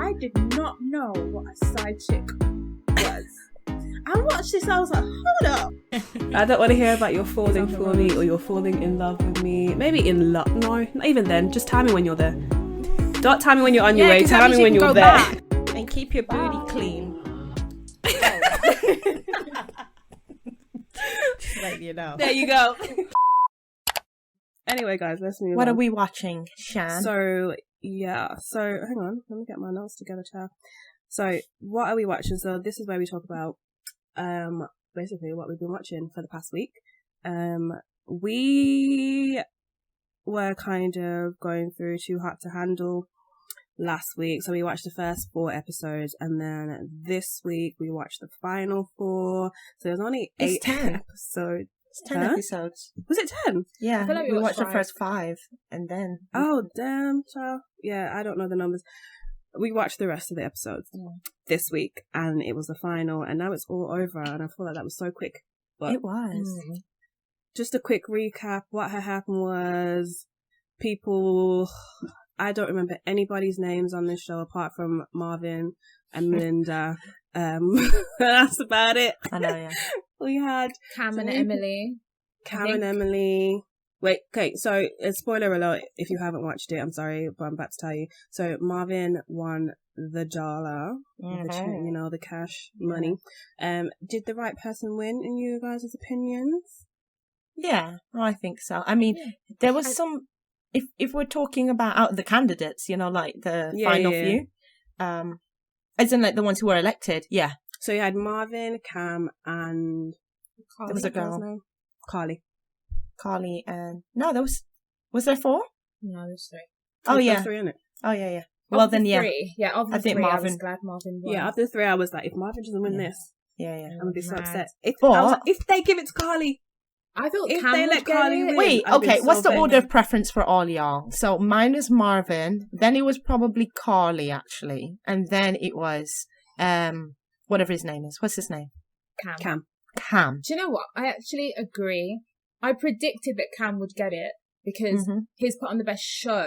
I did not know what a side chick was. I watched this, I was like, hold up. I don't want to hear about you're falling for me or you're falling in love with me. Maybe in love. No, not even then. Just tell me when you're there. Don't tell me when you're on your way. Tell me when you're there. Back and keep your booty clean. Just let you know. There you go. Anyway, guys, let's move on. What are we watching, Shan? So, hang on. Let me get my notes together, child. So, what are we watching? So, this is where we talk about, basically what we've been watching for the past week. We were kind of going through Too Hot to Handle last week. So, we watched the first 4 episodes, and then this week we watched the final 4. So, there's only 8 episodes. It's 10 episodes. Was it 10? Yeah, I feel like we watched the first 5, and then... Oh, damn, child. Yeah, I don't know the numbers. We watched the rest of the episodes this week, and it was the final, and now it's all over, and I feel like that was so quick. But it was. Just a quick recap. What had happened was people... I don't remember anybody's names on this show apart from Marvin and Melinda. That's about it. I know, yeah. We had Cam and Emily. Wait, okay, so spoiler alert if you haven't watched it, I'm sorry, but I'm about to tell you. So Marvin won the Jala, the cash money. Did the right person win in you guys' opinions? Yeah, I think so. I mean, there was some, if we're talking about out of the candidates, like the final few, as in like the ones who were elected, yeah. So you had Marvin, Cam, and there was a girl. Carly, and no, was there 4? No, there's 3. Oh yeah, 3 in it. Oh yeah. Well then, yeah. 3. Yeah, of the I think 3, Marvin. I was glad Marvin won. Yeah, of the 3, I was like, if Marvin doesn't win this, I'm gonna be so upset. But, I was like, if they give it to Carly, I thought if Cam they would let Carly win. Wait, I'd okay, be what's so the order of preference for all y'all? So mine was Marvin, then it was probably Carly actually, and then it was whatever his name is. What's his name? Cam. Cam. Do you know what? I actually agree. I predicted that Cam would get it because he's put on the best show.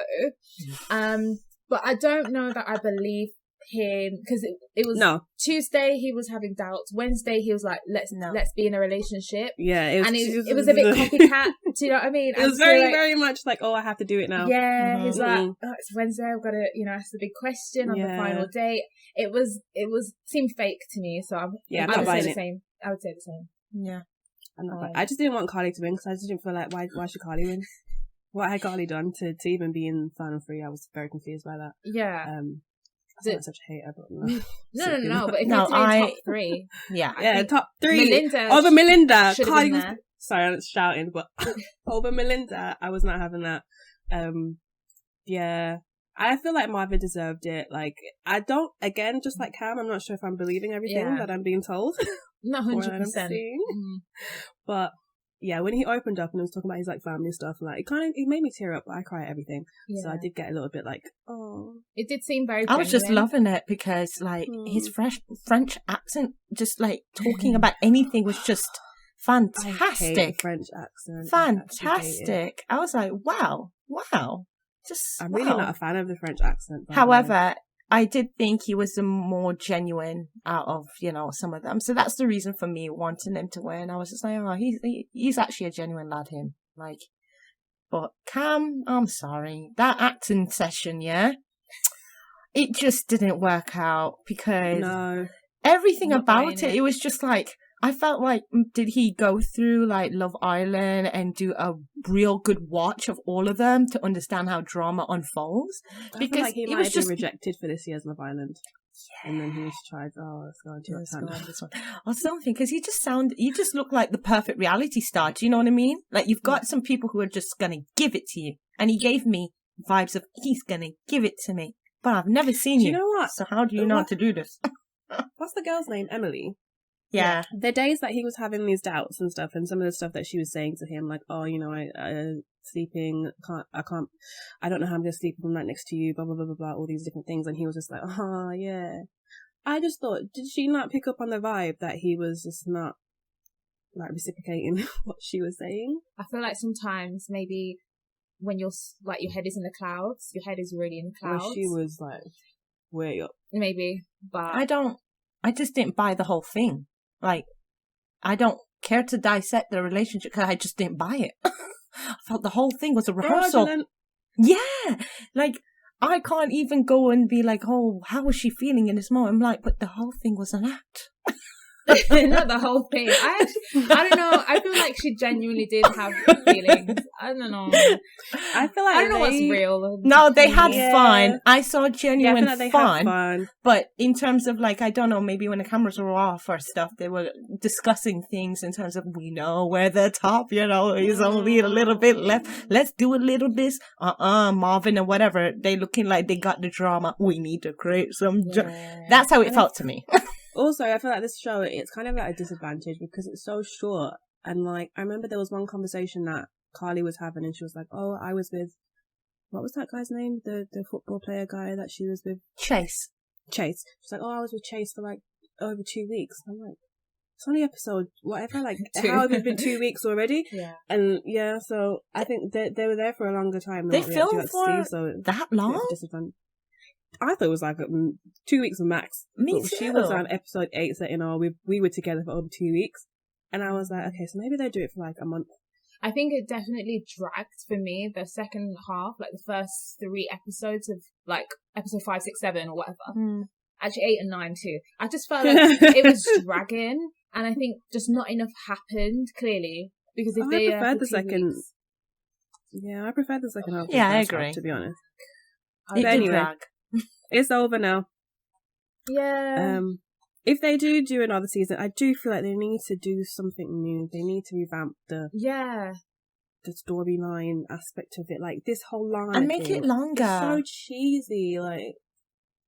But I don't know that I believe him because it was Tuesday he was having doubts. Wednesday he was like, let's be in a relationship. Yeah, it was a bit copycat. Do you know what I mean? It was very much like, oh, I have to do it now. Yeah, he's like, oh, it's Wednesday. I've got to, ask the big question on the final date. It seemed fake to me. So I would say the same. I would say the same. Yeah. I just didn't want Carly to win because I just didn't feel like why should Carly win? What had Carly done to even be in final 3? I was very confused by that. Yeah. I'm not such a hater, but no. No. But if you're top 3, top 3 over Melinda. Carly was. Sorry, I'm shouting, but over Melinda, I was not having that. I feel like Marvin deserved it. Like, I don't. Again, just like Cam, I'm not sure if I'm believing everything that I'm being told. Not 100%. But yeah, when he opened up and was talking about his like family stuff, like it made me tear up. I cry at everything, so I did get a little bit like, oh. It did seem very. I was just loving it because like his French accent, just like talking about anything was just fantastic. I hate the French accent. Fantastic. I was like, wow. I'm really not a fan of the French accent. However, I did think he was the more genuine out of, some of them. So that's the reason for me wanting him to win. I was just like, oh, he's actually a genuine lad, him. Like, but Cam, I'm sorry. That acting session, it just didn't work out because everything about it was just like, I felt like, did he go through like Love Island and do a real good watch of all of them to understand how drama unfolds? Because I feel like he might have been rejected for this year's Love Island. Yeah. And then he just tried, let's go into this one. Or something, because he just looked like the perfect reality star. Do you know what I mean? Like you've got some people who are just going to give it to you. And he gave me vibes of, he's going to give it to me. But I've never seen you. Do you know what? So how do you know how to do this? What's the girl's name? Emily. Yeah. The days that he was having these doubts and stuff, and some of the stuff that she was saying to him, like, oh, I sleeping, I don't know how I'm going to sleep if I'm right next to you, blah, blah, blah, blah, blah, all these different things. And he was just like, oh, yeah. I just thought, did she not pick up on the vibe that he was just not, like, reciprocating what she was saying? I feel like sometimes maybe when you're, like, your head is in the clouds, your head is really in the clouds. Well, she was, like, way up maybe, but I just didn't buy the whole thing. Like, I don't care to dissect the relationship because I just didn't buy it. I felt the whole thing was a rehearsal. Fraudulent. Yeah, like, I can't even go and be like, oh, how was she feeling in this moment? I'm like, but the whole thing was an act. Not the whole thing. I don't know. I feel like she genuinely did have feelings. I don't know. I feel like I don't know what's real. No, they had fun. I saw genuine like they fun. had fun. But in terms of like, I don't know, maybe when the cameras were off or stuff, they were discussing things in terms of, we know where the top, is only a little bit left. Let's do a little this. Marvin and whatever. They looking like they got the drama. We need to create some. That's how it felt to me. Also, I feel like this show, it's kind of at a disadvantage because it's so short. And like, I remember there was one conversation that Carly was having and she was like, oh, I was with, what was that guy's name? The football player guy that she was with? Chase. She's like, oh, I was with Chase for like over 2 weeks. I'm like, it's only episode, whatever, like, how have it been 2 weeks already? Yeah. And yeah, so I think they were there for a longer time. They filmed for that long? I thought it was like 2 weeks max. Me too. She was on episode 8 saying, we were together for over 2 weeks. And I was like, okay, so maybe they do it for like a month. I think it definitely dragged for me the second half, like the first 3 episodes of like episode 5, 6, 7 or whatever. Actually 8 and 9 too. I just felt like it was dragging, and I think just not enough happened, clearly. Because if they preferred the second weeks... Yeah, I preferred the second half. Yeah, I agree. Half, to be honest. But anyway, it's over now. Yeah. If they do another season, I do feel like they need to do something new. They need to revamp the storyline aspect of it, like this whole line, and make it longer. It's so cheesy. Like,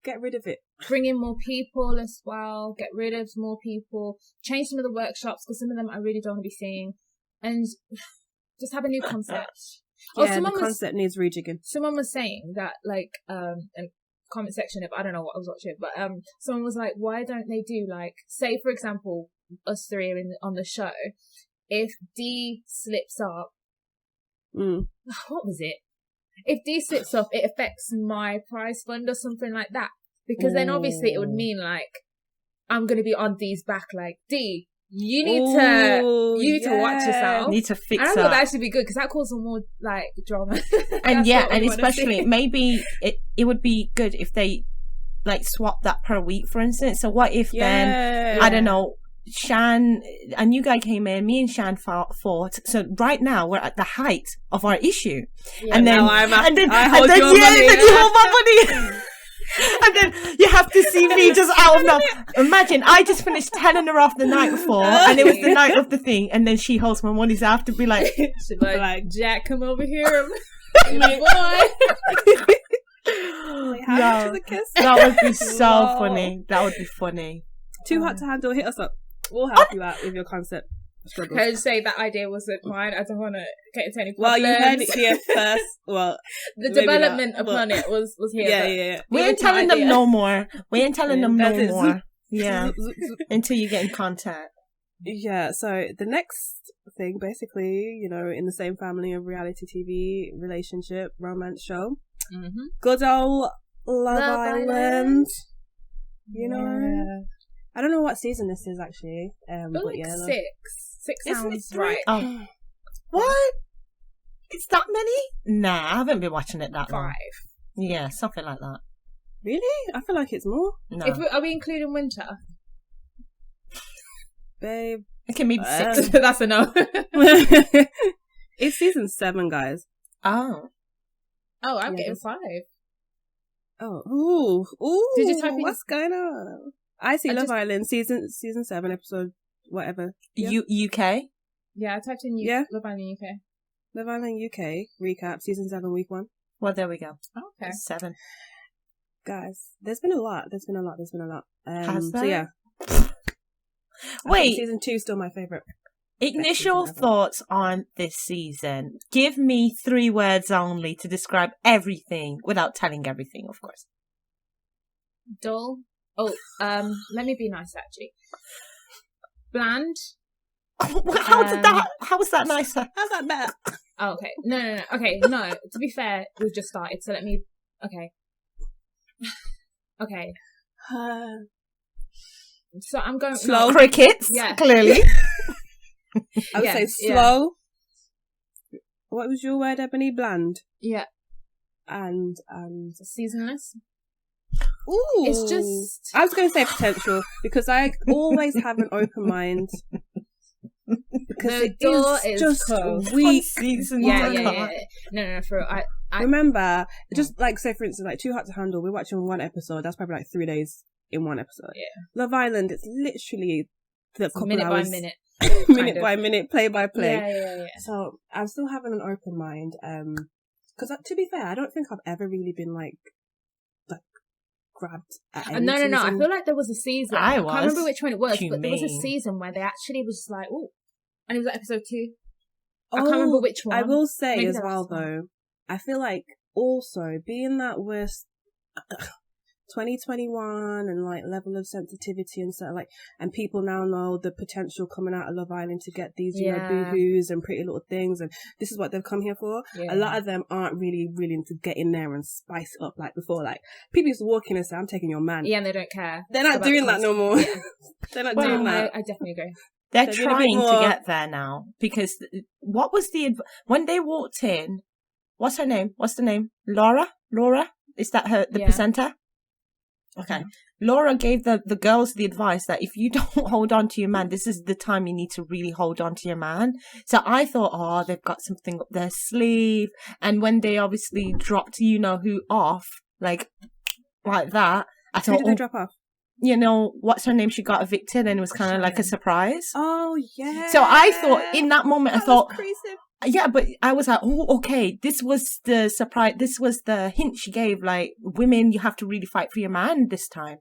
get rid of it. Bring in more people as well. Get rid of more people. Change some of the workshops because some of them I really don't want to be seeing, and just have a new concept. Yeah, the concept needs rejigging. Someone was saying that, like, in comment section, if I don't know what I was watching, but someone was like, why don't they do, like, say for example, us three are on the show, if D slips up, what was it? If D slips up, it affects my prize fund or something like that, because then obviously it would mean like I'm gonna be on D's back, like, D, you need to watch yourself. Need to fix up. I think that would actually be good because that causes more like drama. And yeah, and especially maybe it would be good if they like swap that per week, for instance. So what if then I don't know, Shan, a new guy came in, me and Shan fought. So right now we're at the height of our issue, and then you hold my money. And then you have to see me just out of nothing. Imagine, I just finished telling her off the night before, and it was the night of the thing, and then she holds my money, so I have to be like, Jack, come over here, my boy. How much is a kiss? That would be so funny. That would be funny. Too hot to handle. Hit us up. We'll help you out with your concept. Can I just say that idea wasn't mine? I don't want to get into any problems. Well, you heard it here first. Well, the development upon it was here. Yeah. We ain't telling them no more. We ain't telling them no more. Yeah, until you get in contact. Yeah. So the next thing, basically, in the same family of reality TV relationship romance show, good old Love Island. I don't know what season this is actually. But yeah, 6. 6 sounds right. Oh. What? It's that many? Nah, I haven't been watching it that 5. long. Yeah, something like that. Really? I feel like it's more. No. Are we including winter? Babe. Okay, maybe 6. That's a no. It's season 7, guys. Oh, I'm getting 5. Oh. Ooh. Did you type in? What's going on? I see Love Island season 7 episode whatever. Yeah. UK. Yeah, I typed in Love Island UK. Love Island UK recap season 7 week 1. Well, there we go. Okay. 7. Guys, there's been a lot. Has there? So yeah. Wait, season 2 is still my favorite. Initial thoughts on this season. Give me 3 words only to describe everything without telling everything, of course. Dull. Let me be nice actually. Bland. How was that nicer? How's that better? Oh, okay. No. Okay, no. To be fair, we've just started, so let me. Okay. Okay. So I'm going slow. Crickets, clearly. I would say slow. Yeah. What was your word, Ebony? Bland. Yeah. And seasonless. Ooh, it's just. I was going to say potential because I always have an open mind. Because the door is just closed. weak. Yeah. No, for real. I remember, just like, say for instance, like Too Hot to Handle, we're watching one episode, that's probably like 3 days in one episode. Yeah. Love Island, it's literally the couple minute hours, by minute. minute by minute, play by play. Yeah. So I'm still having an open mind. Because to be fair, I don't think I've ever really been like grabbed at any No. season. I feel like there was a season. I can't remember which one it was, but there was a mean? season where they actually was just like, oh, and it was like episode 2. I can't remember which one. I will say Maybe as well though, I feel like also being that we're 2021 and like level of sensitivity and stuff like, and people now know the potential coming out of Love Island to get these, you know, boohoos and pretty little things, and this is what they've come here for. A lot of them aren't really willing to get in there and spice it up like before. Like people used to walk in and say, "I'm taking your man." Yeah, and they don't care. They're not doing that no more. They're not doing that. I definitely agree. They're trying to get there now because what was when they walked in? What's her name? What's the name? Laura? Is that her? The presenter? Okay. Laura gave the girls the advice that if you don't hold on to your man, this is the time you need to really hold on to your man. So I thought, they've got something up their sleeve. And when they obviously dropped, you know who off, like that, I thought, who did they drop off? You know, what's her name? She got evicted and it was kind of like a surprise. Oh, yeah. So I thought in that moment, I thought, yeah, but I was like, oh, okay, this was the surprise. This was the hint she gave, like, women, you have to really fight for your man this time.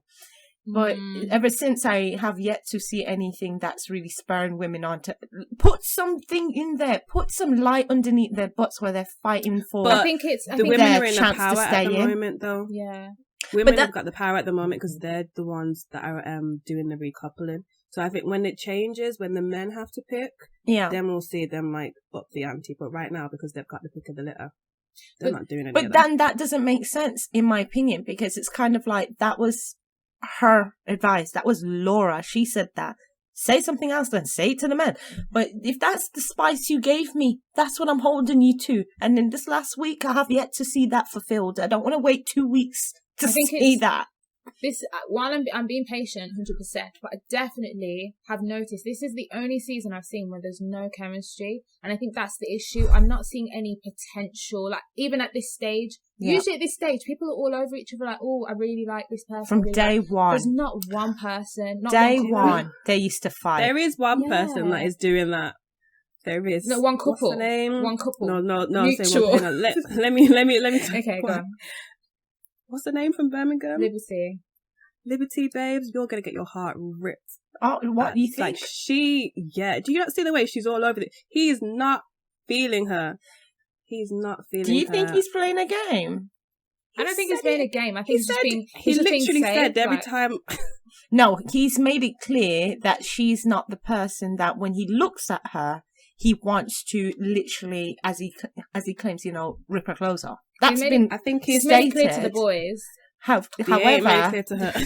But ever since, I have yet to see anything that's really spurring women on to put something in there, put some light underneath their butts where they're fighting for. But I think the women are in the power at the moment, though. Yeah. Women have got the power at the moment because they're the ones that are doing the recoupling. So I think when it changes, when the men have to pick, then we'll see them like up the ante. But right now, because they've got the pick of the litter, they're not doing anything. But then that doesn't make sense, in my opinion, because it's kind of like that was her advice. That was Laura. She said that. Say something else then. Say it to the men. But if that's the spice you gave me, that's what I'm holding you to. And in this last week, I have yet to see that fulfilled. I don't want to wait 2 weeks to see that. This, while I'm being patient 100%, but I definitely have noticed this is the only season I've seen where there's no chemistry, and I think that's the issue. I'm not seeing any potential, like even at this stage. Usually at this stage, people are all over each other, like, oh, I really like this person. From day one, there's not one person. Day one, they used to fight. There is one person that is doing that. There is. No, one couple. What's the name? One couple. No. Say one thing. Let me. Okay, go on. What's the name from Birmingham? Liberty, babes. You're going to get your heart ripped. Oh, what do you think? Like do you not see the way she's all over it? He's not feeling her. He's not feeling her. Do you think he's playing a game? I don't think he's playing a game. I think he's just being... He literally said every time... No, he's made it clear that she's not the person that when he looks at her, he wants to literally, as he claims, rip her clothes off. I think he's made it clear to the boys.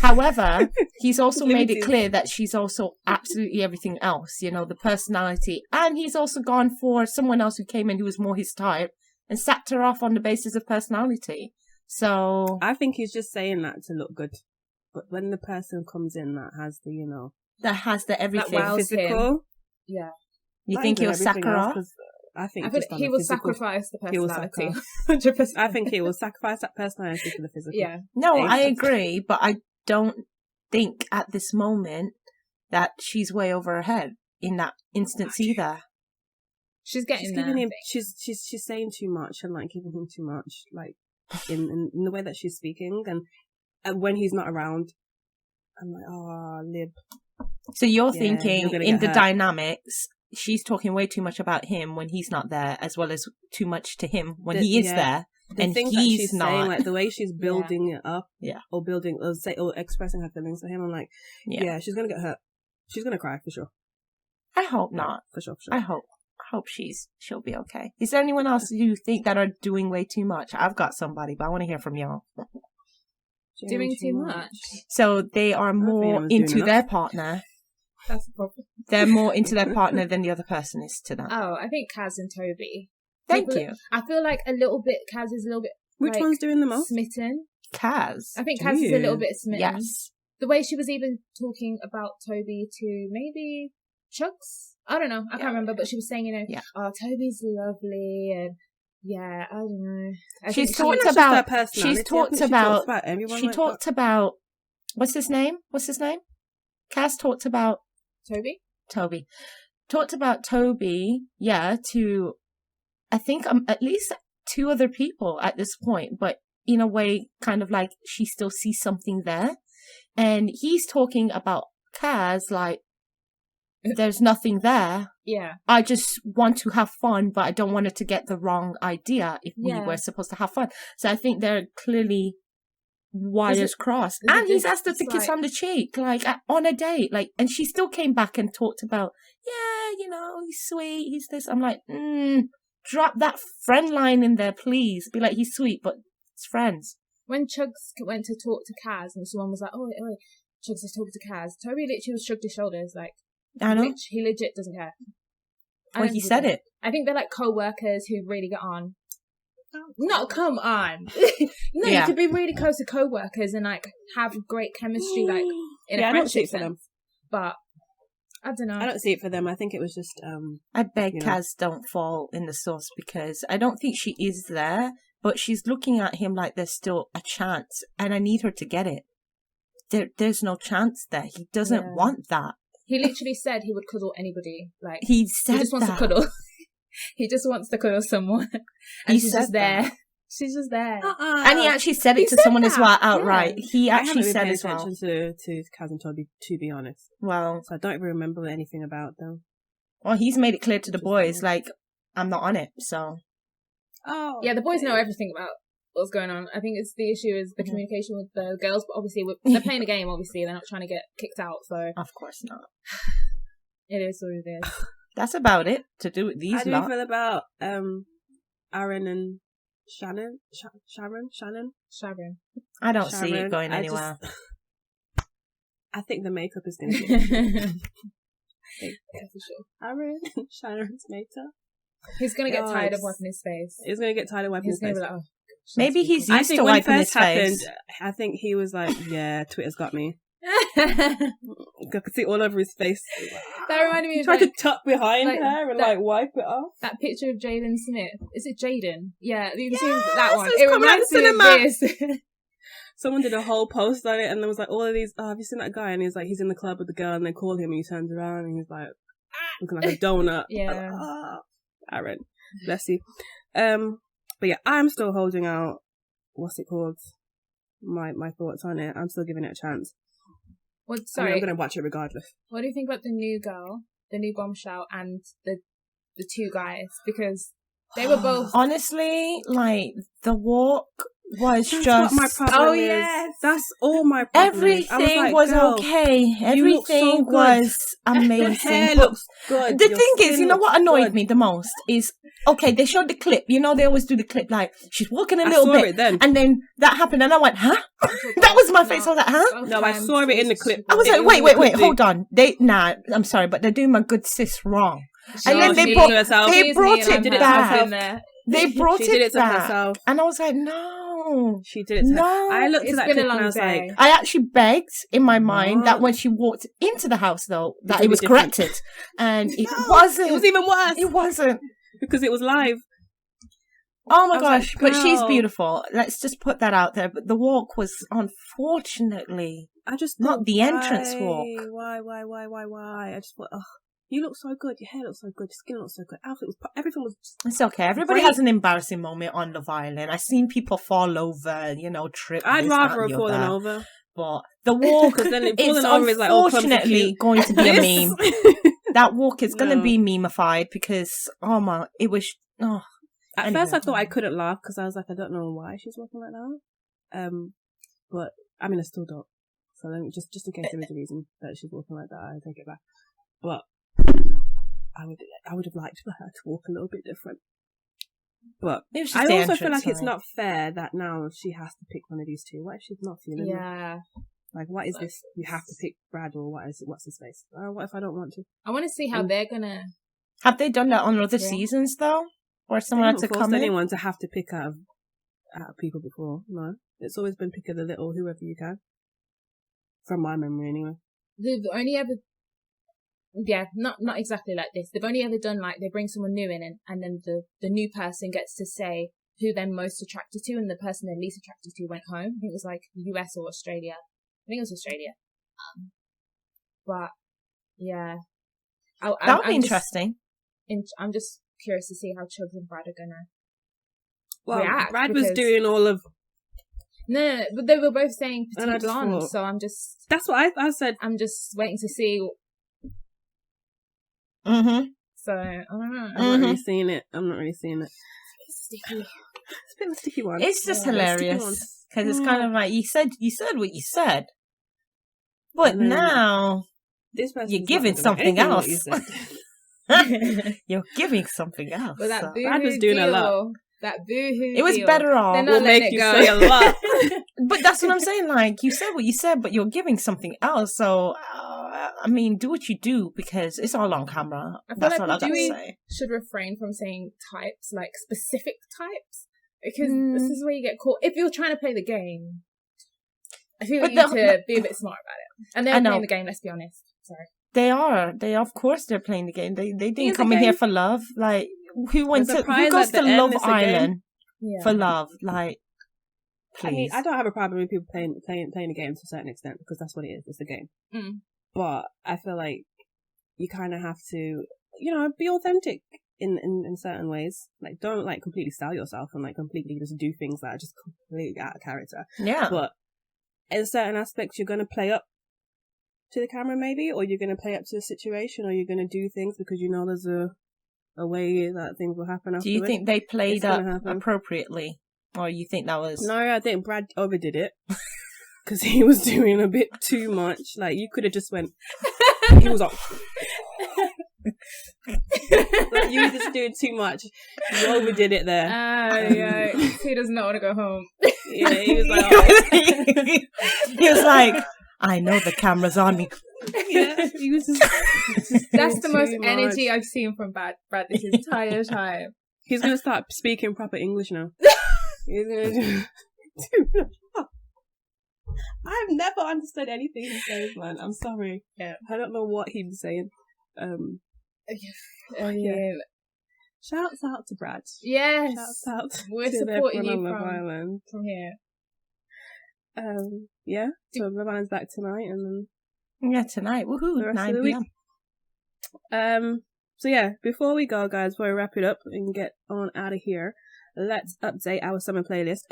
However, he's also made it clear that she's also absolutely everything else, the personality. And he's also gone for someone else who came in who was more his type and sacked her off on the basis of personality. So I think he's just saying that to look good. But when the person comes in that has the, that has the everything physical. Him. Yeah. You think he'll sack her off? I think he will sacrifice the personality. 100%. I think he will sacrifice that personality for the physical. Yeah. No, I agree, but I don't think at this moment that she's way over her head in that instance either. She's getting giving him. She's saying too much and like giving him too much, like in the way that she's speaking, and when he's not around, I'm like, oh, Lib. So you're thinking in the dynamics, she's talking way too much about him when he's not there, as well as too much to him when he is there, and he's not. Saying, like the way she's building it up, or expressing her feelings to him, I'm like, she's gonna get hurt. She's gonna cry for sure. I hope not. For sure. I hope she'll be okay. Is there anyone else you think that are doing way too much? I've got somebody, but I want to hear from y'all. Doing too much. So they are more into their partner. That's the problem. They're more into their partner than the other person is to them. Oh, I think Kaz and Toby. Thank you. I feel like a little bit, Kaz is a little bit. Which one's doing the most? Smitten. Kaz. I think Kaz is a little bit smitten. Yes. The way she was even talking about Toby to maybe Chucks? I don't know. I can't remember, but she was saying, oh, Toby's lovely and I don't know. She talked about, what's his name? Kaz talked about Toby. Talked about Toby, to, I think, at least 2 other people at this point, but in a way, kind of like she still sees something there. And he's talking about Kaz like, there's nothing there. Yeah. I just want to have fun, but I don't want it to get the wrong idea if we were supposed to have fun. So I think they're clearly wires crossed. And he's asked her to kiss on the cheek, like on a date. Like, and she still came back and talked about, he's sweet, he's this. I'm like, drop that friend line in there, please. Be like, he's sweet, but it's friends. When Chugs went to talk to Kaz and someone was like, oh, Chugs is talking to Kaz, Toby literally shrugged his shoulders like, I know. He legit doesn't care. Well, he said it. I think they're like co-workers who really get on. Not come on. No, you could be really close to co-workers and like have great chemistry like in a friendship sense. But I don't know. I don't see it for them. I think it was just I beg Kaz don't fall in the sauce because I don't think she is there, but she's looking at him like there's still a chance and I need her to get it. There's no chance there. He doesn't want that. He literally said he would cuddle anybody. Like he just wants to cuddle. He just wants to cuddle someone. And she's just there. She's just there. And he actually said it to someone as well outright. Yeah. He actually said as well. I haven't been paying attention to Kaz and Toby, to be honest. Well, so I don't even remember anything about them. Well, he's made it clear to the boys, like, I'm not on it, so. Oh. Yeah, the boys know everything about what's going on. I think the issue is the communication with the girls, but obviously they're playing a game, obviously. They're not trying to get kicked out, so. Of course not. It is what it is. That's about it to do with these lot. How do you feel about Aaron and Sharon? I don't see it going anywhere. I think the makeup is going to be for sure. Aaron, Sharon's makeup. He's going to get tired of wiping his face. He's going to get tired of wiping his face. Like, maybe he's used to wiping his face. I think he was like, yeah, Twitter's got me. I could see all over his face. That reminded me of tried to tuck behind her and wipe it off. That picture of Jaden Smith. Is it Jaden? Yeah, you've seen that one. It reminds me of this. Someone did a whole post on it and there was like all of these, have you seen that guy? And he's like, he's in the club with the girl and they call him and he turns around and he's like, looking like a donut. Yeah. Aaron, bless you. But yeah, I'm still holding out, what's it called? My thoughts on it. I'm still giving it a chance. Sorry. I'm going to watch it regardless. What do you think about the new girl, the new bombshell, and the 2 guys? Because they were both... Honestly, like, the walk was that's just... what my problem is. Yes. That's all my problem Everything was okay. Everything was amazing. Your hair looks good. The thing is, you know what annoyed me the most is... Okay, they showed the clip. You know, they always do the clip like, she's walking a little bit. And then that happened and I went, huh? That was my face. I was like, huh? No, I saw it in the clip. I was like, wait, hold on. I'm sorry, but they're doing my good sis wrong. And then they brought it back. They brought it back. And I was like, no. She did it to her. I looked at that clip and I was like... I actually begged in my mind that when she walked into the house, though, that it was corrected. And it wasn't. It was even worse. It wasn't. Because it was live. Oh my gosh, like, but she's beautiful. Let's just put that out there. But the walk was unfortunately not the entrance walk. Why? I just thought, you look so good. Your hair looks so good. Your skin looks so good. Everything was It's okay. Everybody has an embarrassing moment on Love Island. I've seen people fall over, trip. I'd rather have fallen over. But the walk is unfortunately going to be a meme. That walk is going to be memeified because, it was... At first I thought I couldn't laugh because I was like, I don't know why she's walking like that. But, I mean, I still don't. So let me, just in case there is a reason that she's walking like that, I take it back. But I would have liked for her to walk a little bit different. But It was just I the also feel entrance, like it's right? not fair that now she has to pick one of these two. What if she's not feeling it? Yeah. Like, what is this? You have to pick Brad, or what's his face? What if I don't want to? I want to see how they're gonna. Have they done that on other seasons though, or someone had to come in? Anyone to have to pick out of people before? No, it's always been pick of the little, whoever you can. From my memory, anyway. They've only ever. Yeah, not exactly like this. They've only ever done like they bring someone new in, and then the new person gets to say who they're most attracted to, and the person they're least attracted to went home. I think it was like US or Australia. I think it was Australia. But yeah, That'll be interesting. I'm just curious to see how Chubbs and Brad are gonna react. Brad was doing all of. No, but they were both saying petite blonde, so I'm just. That's what I said. I'm just waiting to see. Mm-hmm. So I don't know. I'm not really seeing it. It's sticky. It's a bit of a sticky one. It's just hilarious because it's kind of like you said what you said, but now you're giving something else. You're giving something else. But that Brad was doing a lot. That boohoo. It was better off. Will make you say a lot. But that's what I'm saying. Like you said what you said, but you're giving something else. So I mean, do what you do because it's all on camera. That's all I gotta say. Should refrain from saying types, like specific types, because this is where you get caught. If you're trying to play the game, I feel like you need to be a bit smart about it. And they're playing the game. Let's be honest. Sorry. They are. Of course, they're playing the game. They didn't come in here for love. Like who goes to Love Island for love? Like, please. I mean, I don't have a problem with people playing the game to a certain extent because that's what it is. It's a game. But I feel like you kind of have to, be authentic in certain ways. Like, don't like completely sell yourself and like completely just do things that are just completely out of character. Yeah. But in certain aspects, you're going to play up to the camera maybe, or you're going to play up to the situation, or you're going to do things because there's a way that things will happen afterwards. Do you think they played up appropriately? Or you think that was... No, I think Brad overdid it. Because he was doing a bit too much. Like, you could have just went... He was like... Like, you were just doing too much. You overdid it there. Yeah. He does not want to go home. Yeah, he was like... He was like... I know the camera's on me. Yeah, he was just that's the most energy I've seen from Brad this entire time. He's going to start speaking proper English now. He's going to do... I've never understood anything he says, man. I'm sorry. Yeah. I don't know what he was saying. Yeah. Shouts out to Brad. Yes. Shouts out We're to supporting you Love Island. From here. Yeah. So Love Island's back tonight, and then tonight. Woohoo! The rest 9 of the p.m. So yeah, before we go, guys, before we wrap it up and get on out of here, let's update our summer playlist.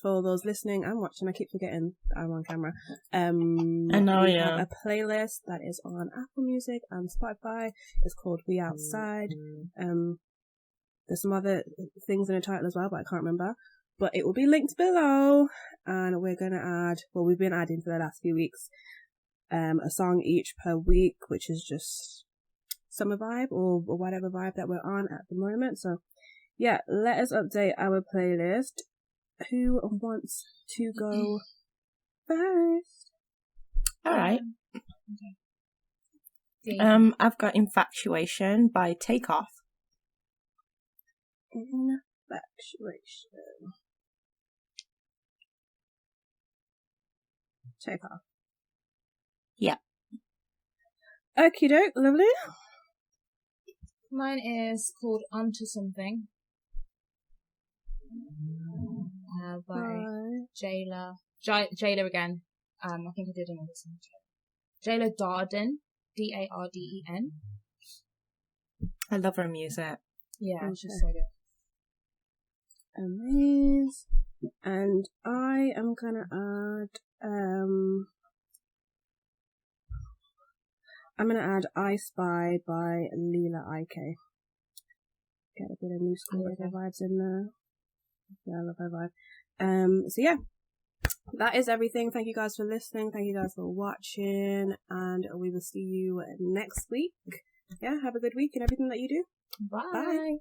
For those listening and watching, I keep forgetting I'm on camera. I know, we have a playlist that is on Apple Music and Spotify. It's called We Outside. There's some other things in the title as well, but I can't remember. But it will be linked below, and we're gonna add. Well, we've been adding for the last few weeks, a song each per week, which is just summer vibe or whatever vibe that we're on at the moment. So, yeah, let us update our playlist. Who wants to go first? All right. Okay. I've got Infatuation by Takeoff. Infatuation. Takeoff. Yeah. Okie doke, lovely. Mine is called Onto Something. By Jayla. Jayla again. I think I did another song. Jayla Darden. Darden. I love her music. Yeah, she's so good. Amazing. And I am gonna add I Spy by Leela IK. Get a bit of new school vibes in there. Yeah, I love her vibe. So yeah, that is everything. Thank you guys for listening. Thank you guys for watching, and we will see you next week. Yeah, have a good week and everything that you do. Bye. Bye.